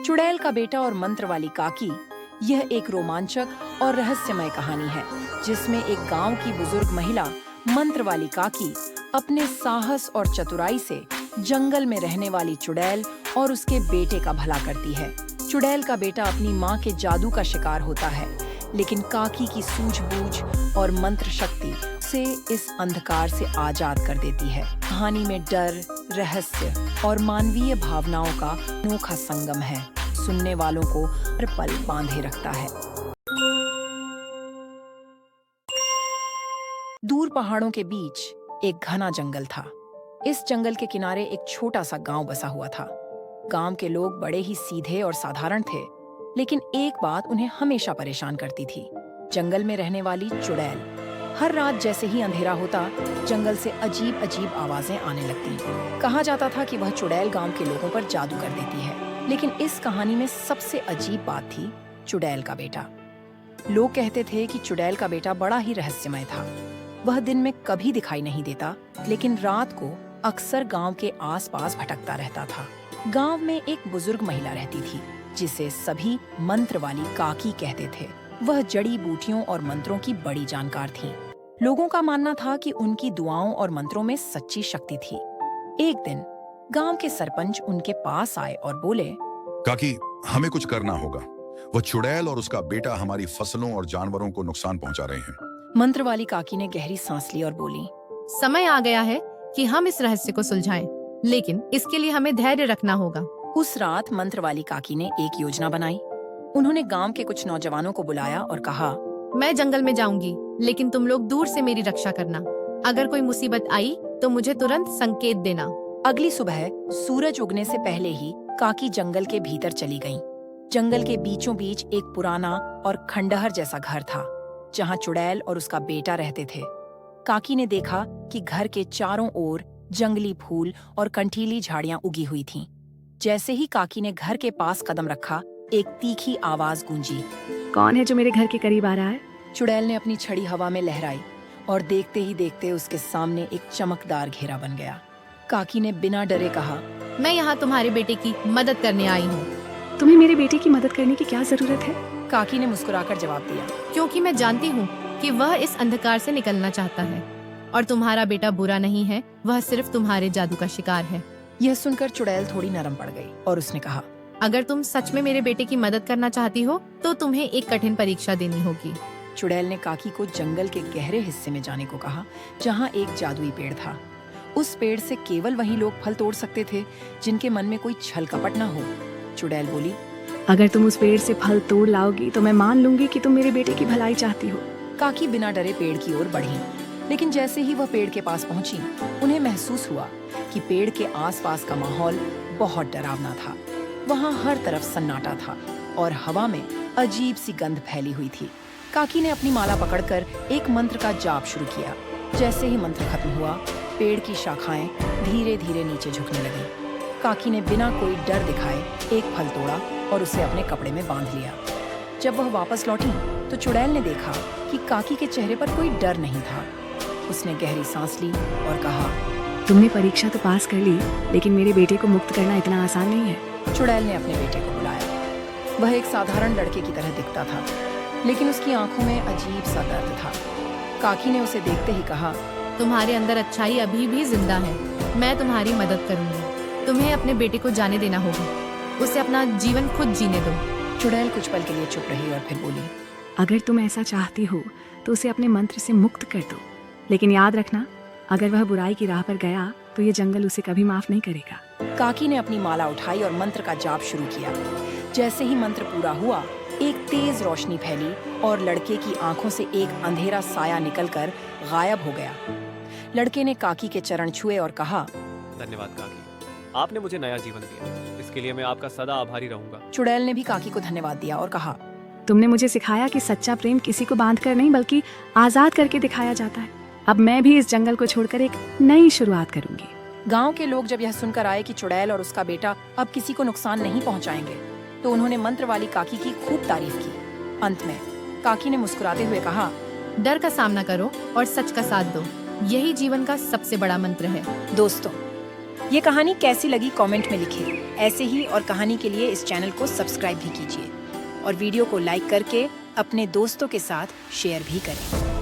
चुड़ैल का बेटा और मंत्र वाली काकी, यह एक रोमांचक और रहस्यमय कहानी है जिसमें एक गांव की बुजुर्ग महिला मंत्र वाली काकी अपने साहस और चतुराई से जंगल में रहने वाली चुड़ैल और उसके बेटे का भला करती है। चुड़ैल का बेटा अपनी माँ के जादू का शिकार होता है, लेकिन काकी की सूझबूझ और मंत्र शक्ति से इस अंधकार से आजाद कर देती है। कहानी में डर, रहस्य और मानवीय भावनाओं का अनोखा संगम है, सुनने वालों को हर पल बांधे रखता है। दूर पहाड़ों के बीच एक घना जंगल था। इस जंगल के किनारे एक छोटा सा गांव बसा हुआ था। गांव के लोग बड़े ही सीधे और साधारण थे, लेकिन एक बात उन्हें हमेशा परेशान करती थी। जंगल में रहने वाली चुड़ैल। हर रात जैसे ही अंधेरा होता, जंगल से अजीब अजीब आवाजें आने लगती। कहा जाता था कि वह चुड़ैल गांव के लोगों पर जादू कर देती है, लेकिन इस कहानी में सबसे अजीब बात थी चुड़ैल का बेटा। लोग कहते थे कि चुड़ैल का बेटा बड़ा ही रहस्यमय था। वह दिन में कभी दिखाई नहीं देता, लेकिन रात को अक्सर गांव के आसपास भटकता रहता था। गांव में एक बुजुर्ग महिला रहती थी जिसे सभी मंत्र वाली काकी कहते थे। वह जड़ी बूटियों और मंत्रों की बड़ी जानकार थी। लोगों का मानना था कि उनकी दुआओं और मंत्रों में सच्ची शक्ति थी। एक दिन गांव के सरपंच उनके पास आए और बोले, काकी, हमें कुछ करना होगा। वो चुड़ैल और उसका बेटा हमारी फसलों और जानवरों को नुकसान पहुंचा रहे हैं। मंत्र वाली काकी ने गहरी सांस ली और बोली, समय आ गया है कि हम इस रहस्य को सुलझाएं, लेकिन इसके लिए हमें धैर्य रखना होगा। उस रात मंत्र वाली काकी ने एक योजना बनाई। उन्होंने गांव के कुछ नौजवानों को बुलाया और कहा, मैं जंगल में जाऊंगी, लेकिन तुम लोग दूर से मेरी रक्षा करना। अगर कोई मुसीबत आई तो मुझे तुरंत संकेत देना। अगली सुबह सूरज उगने से पहले ही काकी जंगल के भीतर चली गईं। जंगल के बीचों बीच एक पुराना और खंडहर जैसा घर था, जहां चुड़ैल और उसका बेटा रहते थे। काकी ने देखा कि घर के चारों ओर जंगली फूल और कंटीली झाड़ियां उगी हुई थीं। जैसे ही काकी ने घर के पास कदम रखा, एक तीखी आवाज गूंजी, कौन है जो मेरे घर के करीब आ रहा है? चुड़ैल ने अपनी छड़ी हवा में लहराई और देखते ही देखते उसके सामने एक चमकदार घेरा बन गया। काकी ने बिना डरे कहा, मैं यहाँ तुम्हारे बेटे की मदद करने आई हूँ। तुम्हें मेरे बेटे की मदद करने की क्या जरूरत है? काकी ने मुस्कुराकर जवाब दिया, क्योंकि मैं जानती हूँ कि वह इस अंधकार से निकलना चाहता है और तुम्हारा बेटा बुरा नहीं है, वह सिर्फ तुम्हारे जादू का शिकार है। यह सुनकर चुड़ैल थोड़ी नरम पड़ गई और उसने कहा, अगर तुम सच में मेरे बेटे की मदद करना चाहती हो तो तुम्हें एक कठिन परीक्षा देनी होगी। चुड़ैल ने काकी को जंगल के गहरे हिस्से में जाने को कहा, जहाँ एक जादुई पेड़ था। उस पेड़ से केवल वही लोग फल तोड़ सकते थे जिनके मन में कोई छल कपट न हो। चुड़ैल बोली, अगर तुम उस पेड़ से फल तोड़ लाओगी तो मैं मान लूंगी कि तुम मेरे बेटे की भलाई चाहती हो। काकी बिना डरे पेड़ की ओर बढ़ी, लेकिन जैसे ही वह पेड़ के पास पहुंची, उन्हें महसूस हुआ कि पेड़ के आसपास का माहौल बहुत डरावना था। वहां हर तरफ सन्नाटा था और हवा में अजीब सी गंध फैली हुई थी। काकी ने अपनी माला पकड़कर एक मंत्र का जाप शुरू किया। जैसे ही मंत्र खत्म हुआ, पेड़ की शाखाएं धीरे धीरे नीचे झुकने लगी। काकी ने बिना कोई डर दिखाए एक फल तोड़ा और उसे अपने कपड़े में बांध लिया। जब वह वापस लौटी तो चुड़ैल ने देखा कि काकी के चेहरे पर कोई डर नहीं था। उसने गहरी सांस ली और कहा, तुमने परीक्षा तो पास कर ली, लेकिन मेरे बेटे को मुक्त करना इतना आसान नहीं है। चुड़ैल ने अपने बेटे को बुलाया। वह एक साधारण लड़के की तरह दिखता था, लेकिन उसकी आंखों में अजीब सा दर्द था। काकी ने उसे देखते ही कहा, तुम्हारे अंदर अच्छाई अभी भी जिंदा है, मैं तुम्हारी मदद करूंगी। तुम्हें अपने बेटे को जाने देना होगा, उसे अपना जीवन खुद जीने दो। चुड़ैल कुछ पल के लिए चुप रही और फिर बोली, अगर तुम ऐसा चाहती हो तो उसे अपने मंत्र से मुक्त कर दो, लेकिन याद रखना, अगर वह बुराई की राह पर गया तो ये जंगल उसे कभी माफ नहीं करेगा। काकी ने अपनी माला उठाई और मंत्र का जाप शुरू किया। जैसे ही मंत्र पूरा हुआ, एक तेज रोशनी फैली और लड़के की आंखों से एक अंधेरा साया निकलकर गायब हो गया। लड़के ने काकी के चरण छुए और कहा, धन्यवाद काकी, आपने मुझे नया जीवन दिया, इसके लिए मैं आपका सदा आभारी रहूंगा। चुड़ैल ने भी काकी को धन्यवाद दिया और कहा, तुमने मुझे सिखाया कि सच्चा प्रेम किसी को बांध कर नहीं बल्कि आजाद करके दिखाया जाता है। अब मैं भी इस जंगल को छोड़कर एक नई शुरुआत करूंगी। गांव के लोग जब यह सुनकर आए कि चुड़ैल और उसका बेटा अब किसी को नुकसान नहीं पहुंचाएंगे, तो उन्होंने मंत्र वाली काकी की खूब तारीफ की। अंत में काकी ने मुस्कुराते हुए कहा, डर का सामना करो और सच का साथ दो, यही जीवन का सबसे बड़ा मंत्र है। दोस्तों, ये कहानी कैसी लगी कमेंट में लिखिए। ऐसे ही और कहानी के लिए इस चैनल को सब्सक्राइब भी कीजिए और वीडियो को लाइक करके अपने दोस्तों के साथ शेयर भी करें।